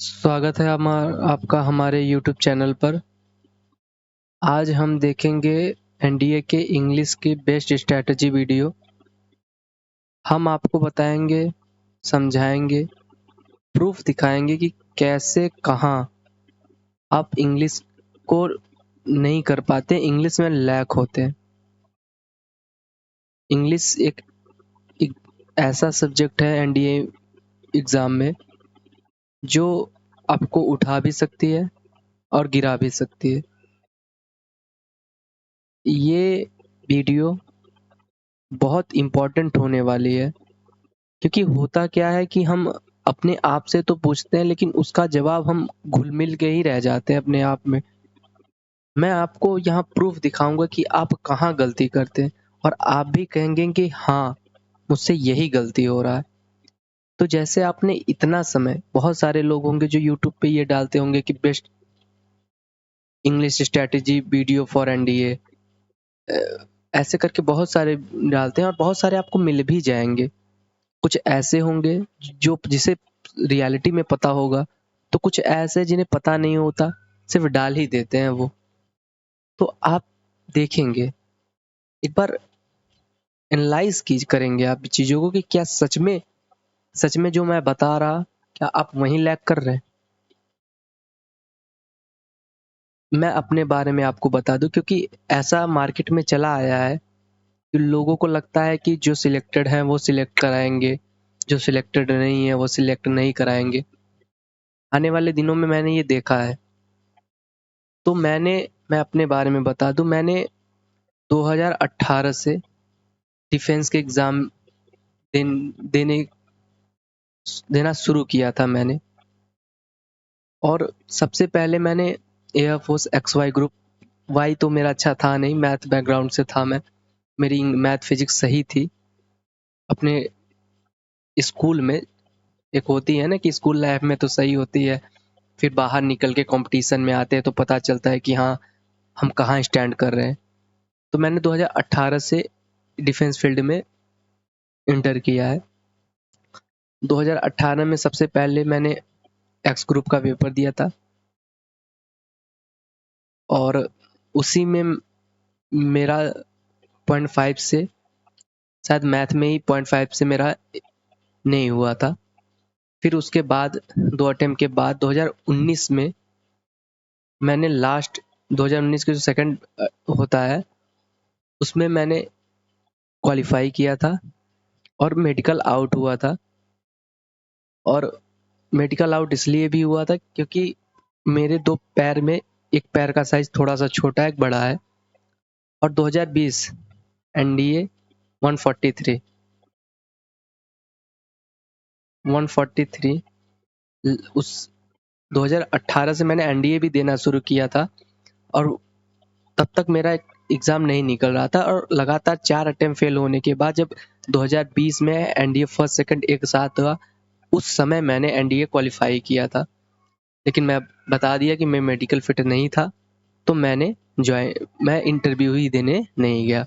स्वागत है आपका हमारे YouTube चैनल पर। आज हम देखेंगे एनडीए के इंग्लिश की बेस्ट स्ट्रैटेजी वीडियो। हम आपको बताएंगे, समझाएंगे, प्रूफ दिखाएंगे कि कैसे कहाँ आप इंग्लिश को नहीं कर पाते, इंग्लिश में लैक होते हैं। इंग्लिश एक ऐसा सब्जेक्ट है एनडीए एग्ज़ाम में जो आपको उठा भी सकती है और गिरा भी सकती है। ये वीडियो बहुत इम्पोर्टेंट होने वाली है, क्योंकि होता क्या है कि हम अपने आप से तो पूछते हैं लेकिन उसका जवाब हम घुल-मिल के ही रह जाते हैं अपने आप में। मैं आपको यहाँ प्रूफ दिखाऊँगा कि आप कहाँ गलती करते हैं और आप भी कहेंगे कि हाँ, मुझसे यही गलती हो रहा है। तो जैसे आपने इतना समय, बहुत सारे लोग होंगे जो यूट्यूब पे ये डालते होंगे कि best English strategy video for NDA, ऐसे करके बहुत सारे डालते हैं और बहुत सारे आपको मिल भी जाएँगे। कुछ ऐसे होंगे जो जिसे रियलिटी में पता होगा, तो कुछ ऐसे जिन्हें पता नहीं होता, सिर्फ डाल ही देते हैं वो। तो आप देखेंगे, एक बार एनालाइज की करेंगे आप चीज़ों को कि क्या सच में जो मैं बता रहा, क्या आप वहीं लैग कर रहे हैं? मैं अपने बारे में आपको बता दूं, क्योंकि ऐसा मार्केट में चला आया है कि लोगों को लगता है कि जो सिलेक्टेड हैं वो सिलेक्ट कराएंगे, जो सिलेक्टेड नहीं है वो सिलेक्ट नहीं कराएंगे। आने वाले दिनों में मैंने ये देखा है। तो मैं अपने बारे में बता दूं, मैंने 2018 से डिफेंस के एग्ज़ाम देने देना शुरू किया था मैंने। और सबसे पहले मैंने एयरफोर्स XY ग्रुप, वाई तो मेरा अच्छा था नहीं, मैथ बैकग्राउंड से था मैं, मेरी मैथ फिजिक्स सही थी। अपने स्कूल में एक होती है ना कि स्कूल लाइफ में तो सही होती है, फिर बाहर निकल के कंपटीशन में आते हैं तो पता चलता है कि हाँ, हम कहाँ स्टैंड कर रहे हैं। तो मैंने 2018 से डिफेंस फील्ड में इंटर किया है। 2018 में सबसे पहले मैंने एक्स ग्रुप का पेपर दिया था और उसी में मेरा 0.5 से, शायद मैथ में ही 0.5 से मेरा नहीं हुआ था। फिर उसके बाद 2 अटेम्प्ट के बाद 2019 में मैंने लास्ट 2019 के जो सेकंड होता है उसमें मैंने क्वालिफाई किया था और मेडिकल आउट हुआ था। और मेडिकल आउट इसलिए भी हुआ था क्योंकि मेरे 2 पैर में, एक पैर का साइज़ थोड़ा-सा छोटा है, एक बड़ा है। और 2020 एनडीए 143 143 उस 2018 से मैंने एनडीए भी देना शुरू किया था और तब तक मेरा एग्ज़ाम नहीं निकल रहा था। और लगातार 4 अटेम्प्ट फेल होने के बाद जब 2020 में एनडीए फर्स्ट सेकंड एक साथ हुआ, उस समय मैंने एनडीए क्वालिफाई किया था। लेकिन मैं बता दिया कि मैं मेडिकल फिट नहीं था, तो मैं इंटरव्यू ही देने नहीं गया।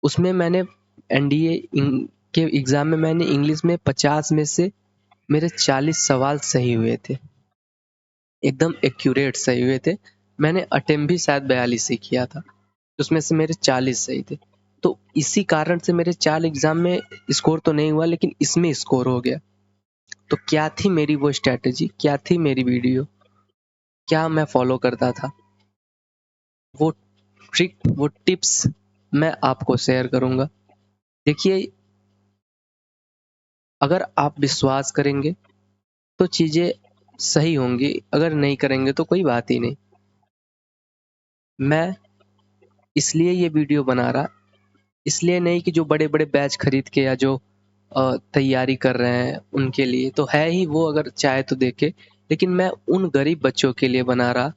उसमें मैंने एनडीए के एग्ज़ाम में मैंने इंग्लिश में 50 में से मेरे 40 सवाल सही हुए थे, एकदम एक्यूरेट सही हुए थे। मैंने अटेम्प्ट भी शायद 42 ही किया था, उसमें से मेरे 40 सही थे। तो इसी कारण से मेरे 4 एग्ज़ाम में स्कोर तो नहीं हुआ, लेकिन इसमें स्कोर हो गया। तो क्या थी मेरी वो स्ट्रैटेजी, क्या थी मेरी वीडियो, क्या मैं फॉलो करता था, वो ट्रिक, वो टिप्स मैं आपको शेयर करूंगा। देखिए, अगर आप विश्वास करेंगे तो चीज़ें सही होंगी, अगर नहीं करेंगे तो कोई बात ही नहीं। मैं इसलिए ये वीडियो बना रहा, इसलिए नहीं कि जो बड़े-बड़े बैच खरीद के या जो तैयारी कर रहे हैं उनके लिए तो है ही, वो अगर चाहे तो देखे। लेकिन मैं उन गरीब बच्चों के लिए बना रहा,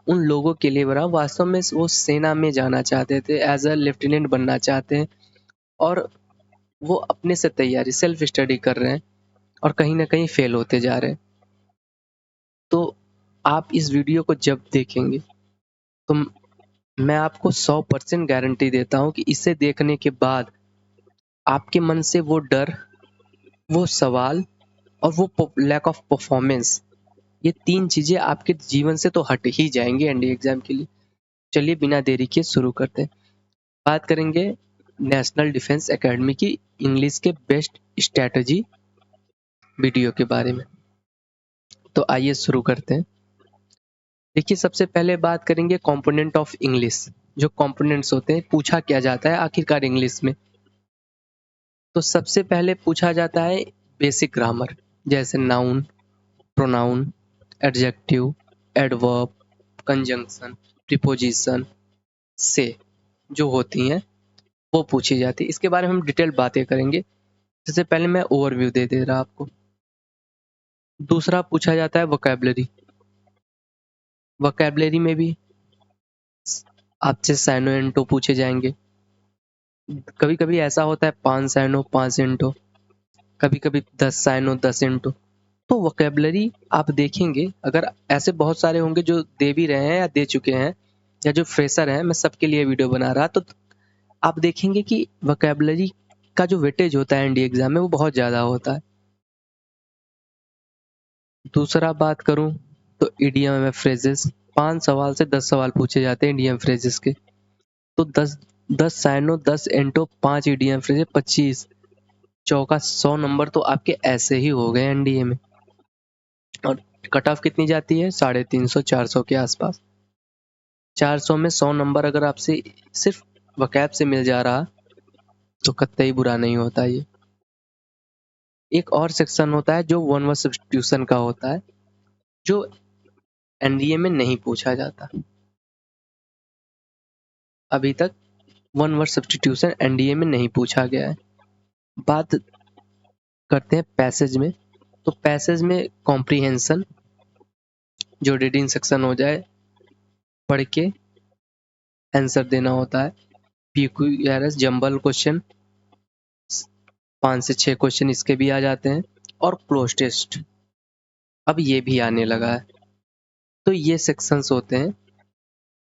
उन लोगों के लिए बना, वास्तव में वो सेना में जाना चाहते थे, एज अ लेफ्टिनेंट बनना चाहते हैं और वो अपने से तैयारी, सेल्फ स्टडी कर रहे हैं और कहीं ना कहीं फेल होते जा रहे हैं। तो आप इस वीडियो को जब देखेंगे तो मैं आपको 100% गारंटी देता हूँ कि इसे देखने के बाद आपके मन से वो डर, वो सवाल और वो लैक ऑफ परफॉर्मेंस ये 3 चीज़ें आपके जीवन से तो हट ही जाएँगी एनडीए एग्ज़ाम के लिए। चलिए बिना देरी किए शुरू करते हैं। बात करेंगे नेशनल डिफेंस एकेडमी की इंग्लिश के बेस्ट स्ट्रैटेजी वीडियो के बारे में। तो आइए शुरू करते हैं। देखिए सबसे पहले बात करेंगे कंपोनेंट ऑफ इंग्लिश। जो कंपोनेंट्स होते हैं पूछा क्या जाता है आखिरकार इंग्लिश में। तो सबसे पहले पूछा जाता है बेसिक ग्रामर, जैसे noun, pronoun, adjective, adverb, conjunction, preposition से जो होती हैं वो पूछी जाती है। इसके बारे में हम डिटेल बातें करेंगे। सबसे पहले मैं ओवरव्यू दे दे रहा आपको। दूसरा पूछा जाता है वोकैबुलरी। वोकैबुलरी में भी आपसे साइनो एंटो पूछे जाएंगे। कभी कभी ऐसा होता है 5 साइनो 5 इंटो, कभी कभी 10 साइनो 10 इंटो। तो वोकैबुलरी आप देखेंगे, अगर ऐसे बहुत सारे होंगे जो दे भी रहे हैं या दे चुके हैं या जो फ्रेशर हैं, मैं सबके लिए वीडियो बना रहा, तो आप देखेंगे कि वोकैबुलरी का जो वेटेज होता है एनडीए एग्जाम में वो बहुत ज़्यादा होता है। दूसरा बात करूं तो ईडीएम में फ्रेजेस 5 सवाल से 10 सवाल पूछे जाते हैं ईडीएम फ्रेजेस के। तो 10 साइनो 10 एंटो 5 ईडीएम फ्रेजेस 25 चौका 100 नंबर तो आपके ऐसे ही हो गए एनडीए में। और कट ऑफ कितनी जाती है? 350 400 के आसपास। 400 में 100 नंबर अगर आपसे सिर्फ वकैब से मिल जा रहा तो कतई बुरा नहीं होता ये। एक और सेक्शन होता है जो वन वर्ड सब्स्टिट्यूशन का होता है, जो एनडीए में नहीं पूछा जाता अभी तक। वन वर्ड सब्स्टिट्यूशन एनडीए में नहीं पूछा गया है। बात करते हैं पैसेज में। तो पैसेज में कॉम्प्रिहेंशन, जो रीडिंग सेक्शन हो जाए, पढ़ के आंसर देना होता है। पीक्यूआरएस जंबल क्वेश्चन 5 से 6 क्वेश्चन इसके भी आ जाते हैं। और क्लोज टेस्ट अब ये भी आने लगा है। तो ये सेक्शंस होते हैं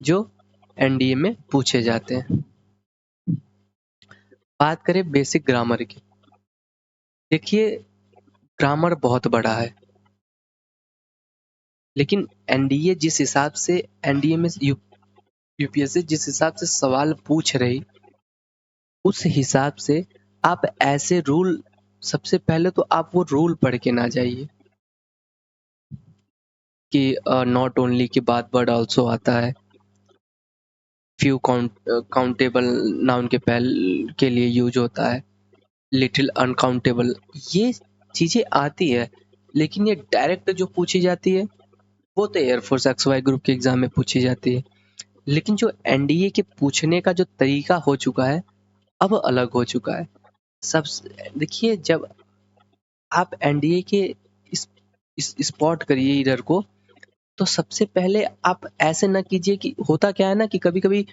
जो एनडीए में पूछे जाते हैं। बात करें बेसिक ग्रामर की। देखिए ग्रामर बहुत बड़ा है, लेकिन एनडीए जिस हिसाब से एनडीए में यूपीएससी जिस हिसाब से सवाल पूछ रही, उस हिसाब से आप ऐसे रूल, सबसे पहले तो आप वो रूल पढ़ के ना जाइए कि नॉट ओनली के बाद वर्ड ऑल्सो आता है, फ्यू काउंटेबल नाउन के पहले के लिए यूज होता है, लिटिल अनकाउंटेबल, ये चीजें आती है। लेकिन ये डायरेक्ट जो पूछी जाती है वो तो एयरफोर्स XY ग्रुप के एग्जाम में पूछी जाती है। लेकिन जो एनडीए के पूछने का जो तरीका हो चुका है अब अलग हो चुका है। सब देखिए, जब आप एनडीए के इस स्पॉट करिए इधर को, तो सबसे पहले आप ऐसे ना कीजिए कि होता क्या है ना कि कभी कभी,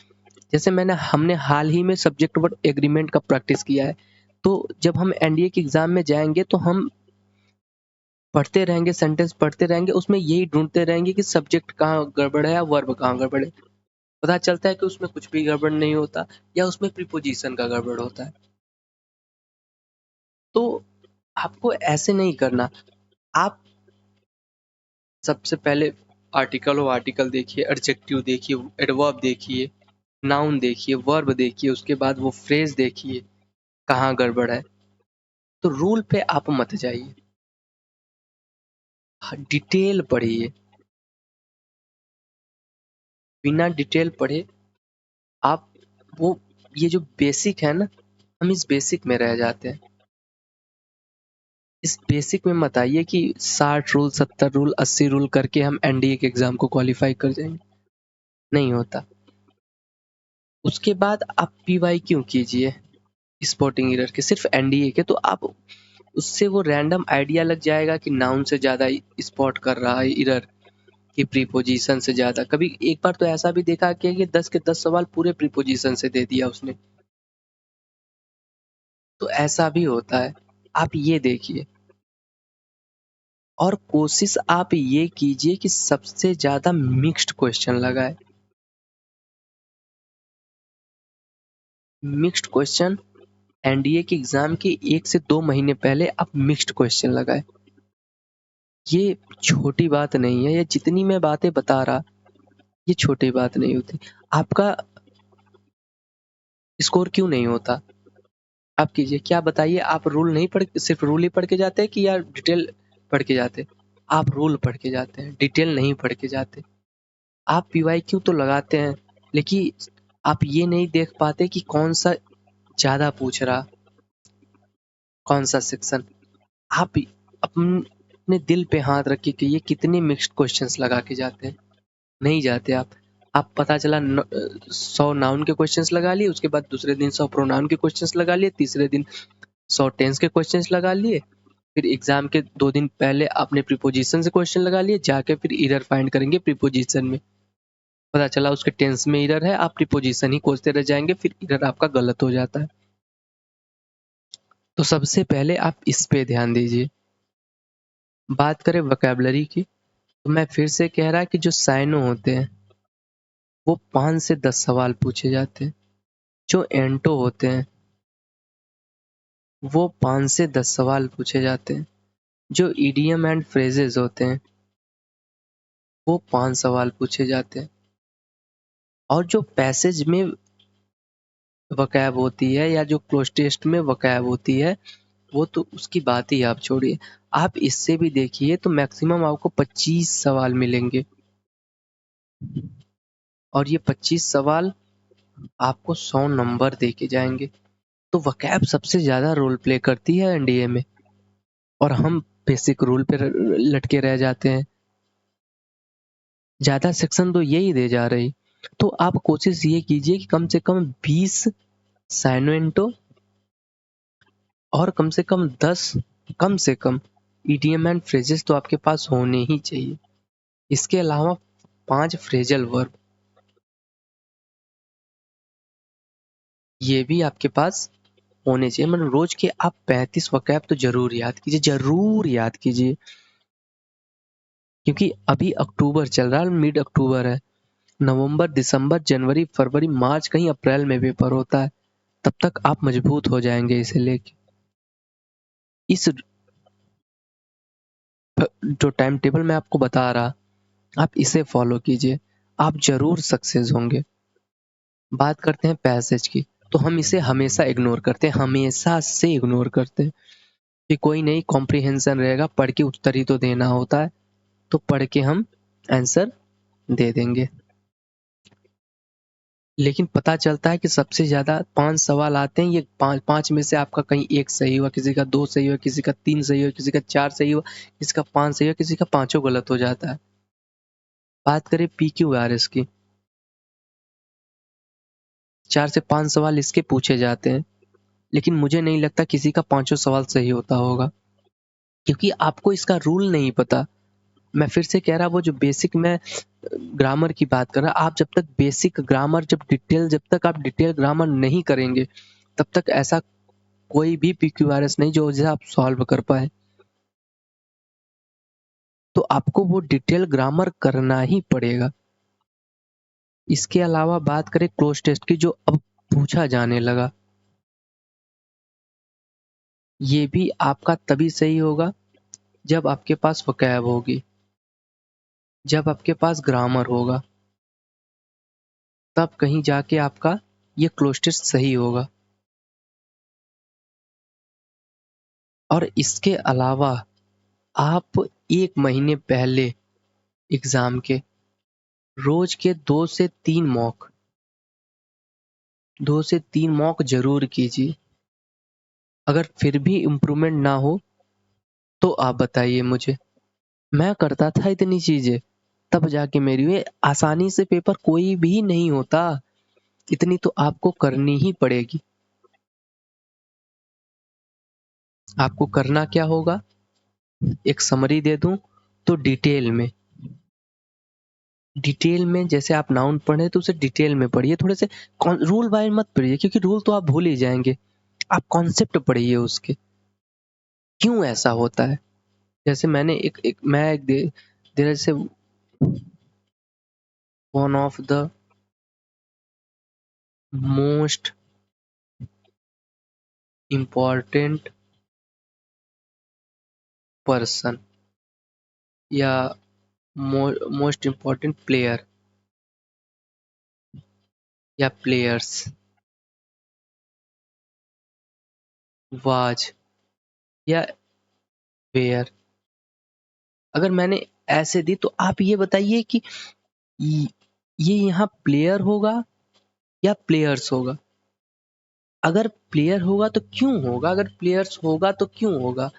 जैसे हमने हाल ही में सब्जेक्ट वर्ड एग्रीमेंट का प्रैक्टिस किया है। तो जब हम एनडीए के एग्जाम में जाएंगे तो हम पढ़ते रहेंगे, सेंटेंस पढ़ते रहेंगे, उसमें यही ढूंढते रहेंगे कि सब्जेक्ट कहाँ गड़बड़ है या वर्ब कहाँ गड़बड़ है। पता चलता है कि उसमें कुछ भी गड़बड़ नहीं होता या उसमें प्रीपोजिशन का गड़बड़ होता है। तो आपको ऐसे नहीं करना। आप सबसे पहले आर्टिकल हो आर्टिकल देखिए, एडजेक्टिव देखिए, एडवर्ब देखिए, नाउन देखिए, वर्ब देखिए, उसके बाद वो फ्रेज देखिए कहाँ गड़बड़ है। तो रूल पे आप मत जाइए, डिटेल पढ़िए। बिना डिटेल पढ़े आप वो, ये जो बेसिक है ना, हम इस बेसिक में रह जाते हैं। इस बेसिक में मत आइए कि 60 रूल 70 रूल 80 रूल करके हम एनडीए के एग्जाम को क्वालिफाई कर जाएंगे, नहीं होता। उसके बाद आप पीवाई क्यों कीजिए स्पॉटिंग एरर के, सिर्फ एनडीए के, तो आप उससे वो रैंडम आइडिया लग जाएगा कि नाउन से ज्यादा स्पॉट कर रहा है एरर कि प्रीपोजिशन से ज्यादा। कभी एक बार तो ऐसा भी देखा कि 10 के 10 सवाल पूरे प्रीपोजिशन से दे दिया उसने। तो ऐसा भी होता है, आप ये देखिए। और कोशिश आप ये कीजिए कि सबसे ज्यादा मिक्स्ड क्वेश्चन लगाए। मिक्स्ड क्वेश्चन एनडीए के एग्जाम के 1 से 2 महीने पहले आप मिक्स्ड क्वेश्चन लगाए। ये छोटी बात नहीं है, ये जितनी मैं बातें बता रहा, ये छोटी बात नहीं होती। आपका स्कोर क्यों नहीं होता? आप कीजिए, क्या बताइए, आप रूल नहीं पढ़, सिर्फ रूल ही पढ़ के जाते हैं कि यार डिटेल पढ़ के जाते हैं? आप रूल पढ़ के जाते हैं, डिटेल नहीं पढ़ के जाते। आप पीवाईक्यू तो लगाते हैं, लेकिन आप ये नहीं देख पाते कि कौन सा ज़्यादा पूछ रहा, कौन सा सेक्शन। आप अपने दिल पे हाथ रख के ये कितने मिक्स्ड क्वेश्चंस लगा के जाते हैं? नहीं जाते आप। आप पता चला 100 नाउन के क्वेश्चंस लगा लिए, उसके बाद दूसरे दिन 100 प्रोनाउन के क्वेश्चंस लगा लिए, तीसरे दिन 100 टेंस के क्वेश्चंस लगा लिए, फिर एग्जाम के 2 दिन पहले आपने प्रीपोजिशन से क्वेश्चन लगा लिए, जाके फिर एरर फाइंड करेंगे प्रीपोजिशन में। पता चला उसके टेंस में एरर है, आप प्रीपोजिशन ही खोजते रह जाएंगे, फिर एरर आपका गलत हो जाता है। तो सबसे पहले आप इस पे ध्यान दीजिए। बात करें वोकैबुलरी की, तो मैं फिर से कह रहा कि जो साइनो होते हैं वो 5 से 10 सवाल पूछे जाते हैं। जो एंटो होते हैं वो 5 से 10 सवाल पूछे जाते हैं। जो ईडियम एंड फ्रेजेस होते हैं वो 5 सवाल पूछे जाते हैं। और जो पैसेज में वकैब होती है या जो क्लोज टेस्ट में वकैब होती है, वो तो उसकी बात ही आप छोड़िए। आप इससे भी देखिए तो मैक्सिमम आपको 25 सवाल मिलेंगे, और ये 25 सवाल आपको 100 नंबर दे के जाएंगे। तो वकैब सबसे ज्यादा रोल प्ले करती है एनडीए में, और हम बेसिक रूल पे लटके रह जाते हैं। ज्यादा सेक्शन तो यही दे जा रही। तो आप कोशिश ये कीजिए कि कम से कम 20 साइनोएंटो और कम से कम 10, कम से कम ईडीएम एंड फ्रेजेस तो आपके पास होने ही चाहिए। इसके अलावा 5 फ्रेजल वर्ब ये भी आपके पास होने चाहिए। मतलब रोज के आप 35 वकैब तो जरूर याद कीजिए, जरूर याद कीजिए। क्योंकि अभी अक्टूबर चल रहा है, मिड अक्टूबर है। नवंबर, दिसंबर, जनवरी, फरवरी, मार्च, कहीं अप्रैल में पेपर होता है। तब तक आप मजबूत हो जाएंगे इसे लेके। इस जो टाइम टेबल मैं आपको बता रहा, आप इसे फॉलो कीजिए, आप जरूर सक्सेस होंगे। बात करते हैं पैसेज की, तो हम इसे हमेशा इग्नोर करते हैं, हमेशा से इग्नोर करते हैं कि कोई नहीं, कॉम्प्रिहेंशन रहेगा, पढ़ के उत्तर ही तो देना होता है, तो पढ़ के हम आंसर दे देंगे। लेकिन पता चलता है कि सबसे ज्यादा 5 सवाल आते हैं, ये पांच में से आपका कहीं एक सही हुआ, किसी का 2 सही हुआ, किसी का 3 सही हुआ, किसी का 4 सही हुआ, किसी का 5 सही हुआ, किसी का पांचों गलत हो जाता है। बात करें PQRS की, 4 से 5 सवाल इसके पूछे जाते हैं, लेकिन मुझे नहीं लगता किसी का पांचों सवाल सही होता होगा, क्योंकि आपको इसका रूल नहीं पता। मैं फिर से कह रहा, वो जो बेसिक मैं ग्रामर की बात कर रहा, आप जब तक बेसिक ग्रामर, जब तक आप डिटेल ग्रामर नहीं करेंगे, तब तक ऐसा कोई भी PQRS नहीं जो जिसे आप सॉल्व कर पाए। तो आपको वो डिटेल ग्रामर करना ही पड़ेगा। इसके अलावा बात करें क्लोज टेस्ट की, जो अब पूछा जाने लगा, ये भी आपका तभी सही होगा जब आपके पास वोकैब होगी, जब आपके पास ग्रामर होगा, तब कहीं जाके आपका ये क्लोज टेस्ट सही होगा। और इसके अलावा आप 1 महीने पहले एग्जाम के रोज के 2 से 3 मॉक जरूर कीजिए। अगर फिर भी इम्प्रूवमेंट ना हो तो आप बताइए मुझे। मैं करता था इतनी चीजें, तब जाके मेरी हुई। आसानी से पेपर कोई भी नहीं होता, इतनी तो आपको करनी ही पड़ेगी। आपको करना क्या होगा, एक समरी दे दूं तो डिटेल में जैसे आप नाउन पढ़े तो उसे डिटेल में पढ़िए, थोड़े से रूल वाइज मत पढ़िए, क्योंकि रूल तो आप भूल ही जाएंगे। आप कॉन्सेप्ट पढ़िए उसके, क्यों ऐसा होता है। जैसे मैंने एक देयर से one of the most important person या मोस्ट इम्पोर्टेंट प्लेयर या प्लेयर्स, वाज या वेयर? अगर मैंने ऐसे दी तो आप ये बताइए कि ये यहाँ प्लेयर होगा या प्लेयर्स होगा? अगर प्लेयर होगा तो क्यों होगा? अगर प्लेयर्स होगा तो क्यों होगा?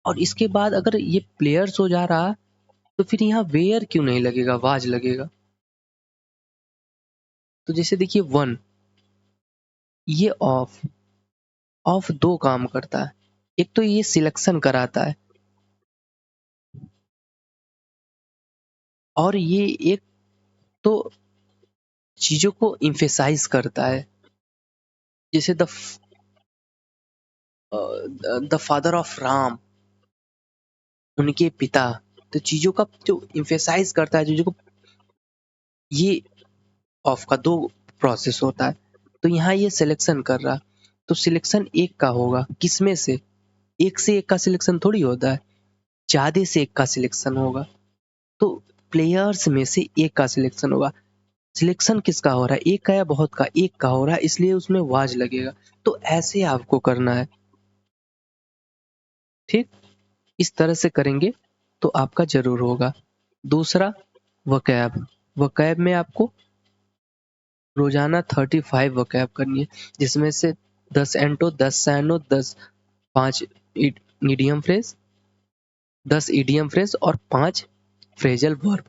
और इसके बाद अगर ये प्लेयर्स हो जा रहा तो फिर यहाँ वेयर क्यों नहीं लगेगा, वाज लगेगा? तो जैसे देखिए वन, ये ऑफ ऑफ दो काम करता है। एक तो ये सिलेक्शन कराता है और ये एक तो चीजों को इम्फेसाइज करता है, जैसे द फादर ऑफ राम, उनके पिता। तो चीजों का जो इम्फेसाइज करता है चीजों को, ये ऑफ का दो प्रोसेस होता है। तो यहाँ ये सिलेक्शन कर रहा, तो सिलेक्शन एक का होगा, किसमें से? एक से एक का सिलेक्शन थोड़ी होता है, ज्यादा से एक का सिलेक्शन होगा। तो प्लेयर्स में से एक का सिलेक्शन होगा। सिलेक्शन किसका हो रहा है, एक का या बहुत का? एक का हो रहा है, इसलिए उसमें वाज लगेगा। तो ऐसे आपको करना है, ठीक? इस तरह से करेंगे तो आपका जरूर होगा। दूसरा, वकैब। वकैब में आपको रोजाना 35 वकैब करनी है, जिसमें से 10 एंटो, 10 सैनो, 10 5 मीडियम फ्रेज, 10 ईडियम फ्रेज और 5 फ्रेजल वर्ब।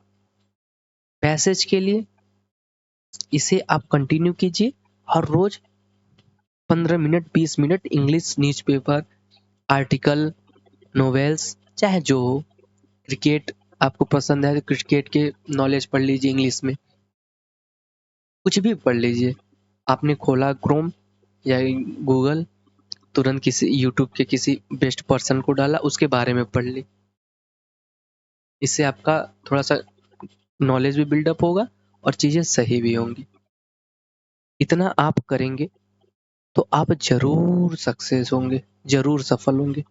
पैसेज के लिए इसे आप कंटिन्यू कीजिए और रोज 15 minute 20 minute English newspaper, article, novels, चाहे जो हो। क्रिकेट आपको पसंद है तो क्रिकेट के नॉलेज पढ़ लीजिए इंग्लिश में, कुछ भी पढ़ लीजिए। आपने खोला क्रोम या गूगल, तुरंत किसी यूट्यूब के किसी बेस्ट पर्सन को डाला, उसके बारे में पढ़ ली। इससे आपका थोड़ा सा नॉलेज भी बिल्डअप होगा और चीज़ें सही भी होंगी। इतना आप करेंगे तो आप जरूर सक्सेस होंगे, जरूर सफल होंगे।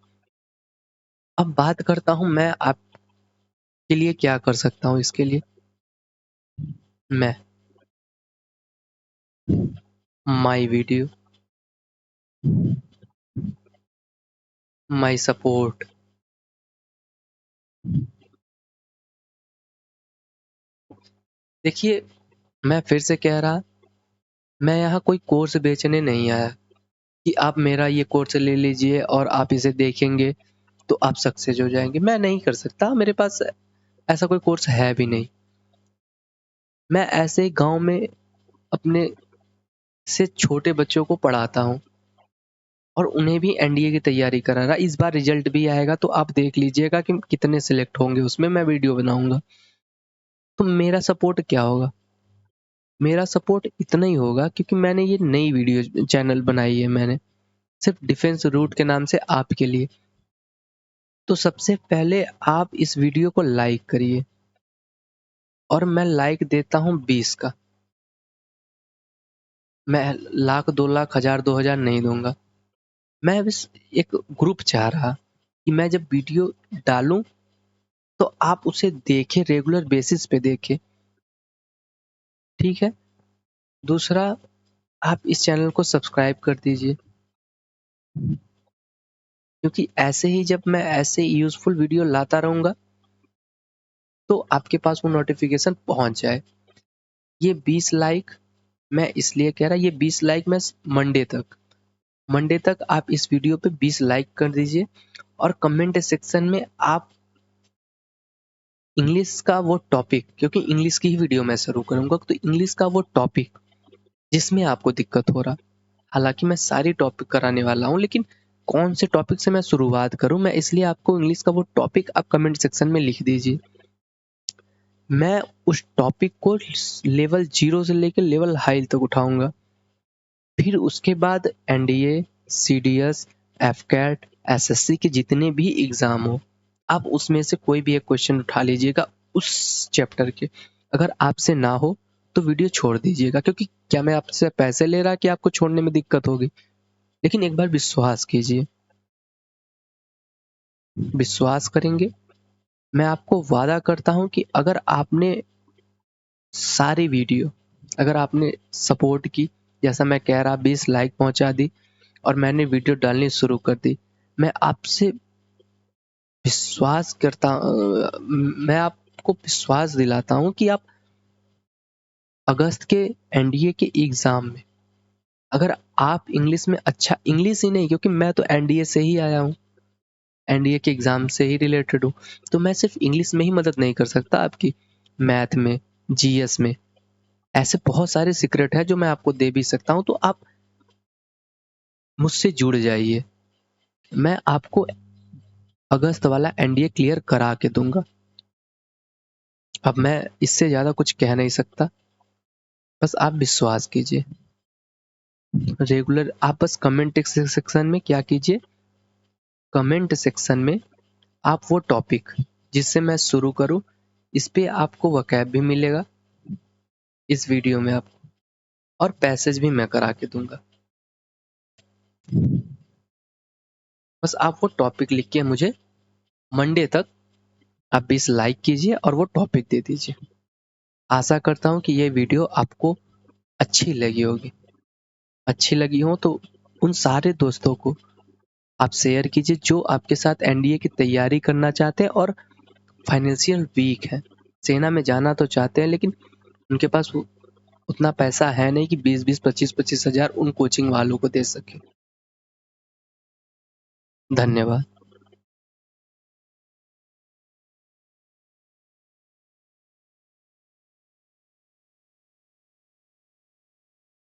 अब बात करता हूं मैं आपके लिए क्या कर सकता हूं इसके लिए। मैं, माई वीडियो, माई सपोर्ट। देखिए, मैं फिर से कह रहा, मैं यहाँ कोई कोर्स बेचने नहीं आया कि आप मेरा ये कोर्स ले लीजिए और आप इसे देखेंगे तो आप सक्सेस हो जाएंगे। मैं नहीं कर सकता, मेरे पास ऐसा कोई कोर्स है भी नहीं। मैं ऐसे गांव में अपने से छोटे बच्चों को पढ़ाता हूँ और उन्हें भी एनडीए की तैयारी करा रहा। इस बार रिजल्ट भी आएगा तो आप देख लीजिएगा कि कितने सिलेक्ट होंगे, उसमें मैं वीडियो बनाऊंगा। तो मेरा सपोर्ट क्या होगा? मेरा सपोर्ट इतना ही होगा क्योंकि मैंने ये नई वीडियो चैनल बनाई है, मैंने सिर्फ डिफेंस रूट के नाम से आपके लिए। तो सबसे पहले आप इस वीडियो को लाइक करिए और मैं लाइक देता हूँ 20 का। मैं लाख 2 लाख 1000 2000 नहीं दूंगा। मैं बस एक ग्रुप चाह रहा कि मैं जब वीडियो डालूं तो आप उसे देखें, रेगुलर बेसिस पे देखें, ठीक है? दूसरा, आप इस चैनल को सब्सक्राइब कर दीजिए, क्योंकि ऐसे ही जब मैं ऐसे यूजफुल वीडियो लाता रहूंगा तो आपके पास वो नोटिफिकेशन पहुंच जाए। ये 20 लाइक मैं इसलिए कह रहा, ये 20 लाइक मैं मंडे तक आप इस वीडियो पे 20 लाइक कर दीजिए और कमेंट सेक्शन में आप इंग्लिश का वो टॉपिक, क्योंकि इंग्लिश की ही वीडियो मैं शुरू करूंगा, तो इंग्लिश का वो टॉपिक जिसमें आपको दिक्कत हो रहा। हालांकि मैं सारी टॉपिक कराने वाला हूं, लेकिन कौन से टॉपिक से मैं शुरुआत करूं, मैं इसलिए आपको इंग्लिश का वो टॉपिक आप कमेंट सेक्शन में लिख दीजिए। मैं उस टॉपिक को लेवल 0 से लेकर लेवल हाई तक उठाऊंगा। फिर उसके बाद एनडीए, सीडीएस, एफकैट, एसएससी के जितने भी एग्जाम हो, आप उसमें से कोई भी एक क्वेश्चन उठा लीजिएगा उस चैप्टर के। अगर आपसे ना हो तो वीडियो छोड़ दीजिएगा, क्योंकि क्या मैं आपसे पैसे ले रहा कि आपको छोड़ने में दिक्कत होगी? लेकिन एक बार विश्वास कीजिए, विश्वास करेंगे मैं आपको वादा करता हूँ कि अगर आपने सारी वीडियो, अगर आपने सपोर्ट की, जैसा मैं कह रहा 20 लाइक पहुंचा दी और मैंने वीडियो डालनी शुरू कर दी, मैं आपसे विश्वास करता मैं आपको विश्वास दिलाता हूँ कि आप अगस्त के एनडीए के एग्जाम में, अगर आप इंग्लिश में अच्छा, इंग्लिश ही नहीं क्योंकि मैं तो एनडीए से ही आया हूँ, एनडीए के एग्जाम से ही रिलेटेड हूँ, तो मैं सिर्फ इंग्लिश में ही मदद नहीं कर सकता आपकी, मैथ में, जीएस में, ऐसे बहुत सारे सीक्रेट है जो मैं आपको दे भी सकता हूँ। तो आप मुझसे जुड़ जाइए, मैं आपको अगस्त वाला एनडीए क्लियर करा के दूंगा। अब मैं इससे ज्यादा कुछ कह नहीं सकता, बस आप विश्वास कीजिए। रेगुलर आप बस कमेंट सेक्शन में क्या कीजिए, कमेंट सेक्शन में आप वो टॉपिक जिससे मैं शुरू करूं, इस पे आपको वकैब भी मिलेगा इस वीडियो में आपको, और पैसेज भी मैं करा के दूंगा। बस आप वो टॉपिक लिख के मुझे मंडे तक आप 20 लाइक कीजिए और वो टॉपिक दे दीजिए। आशा करता हूँ कि ये वीडियो आपको अच्छी लगी होगी। अच्छी लगी हो तो उन सारे दोस्तों को आप शेयर कीजिए जो आपके साथ एनडीए की तैयारी करना चाहते हैं और फाइनेंशियल वीक है, सेना में जाना तो चाहते हैं लेकिन उनके पास उतना पैसा है नहीं कि 20-20, 25-25 हजार उन कोचिंग वालों को दे सके। धन्यवाद।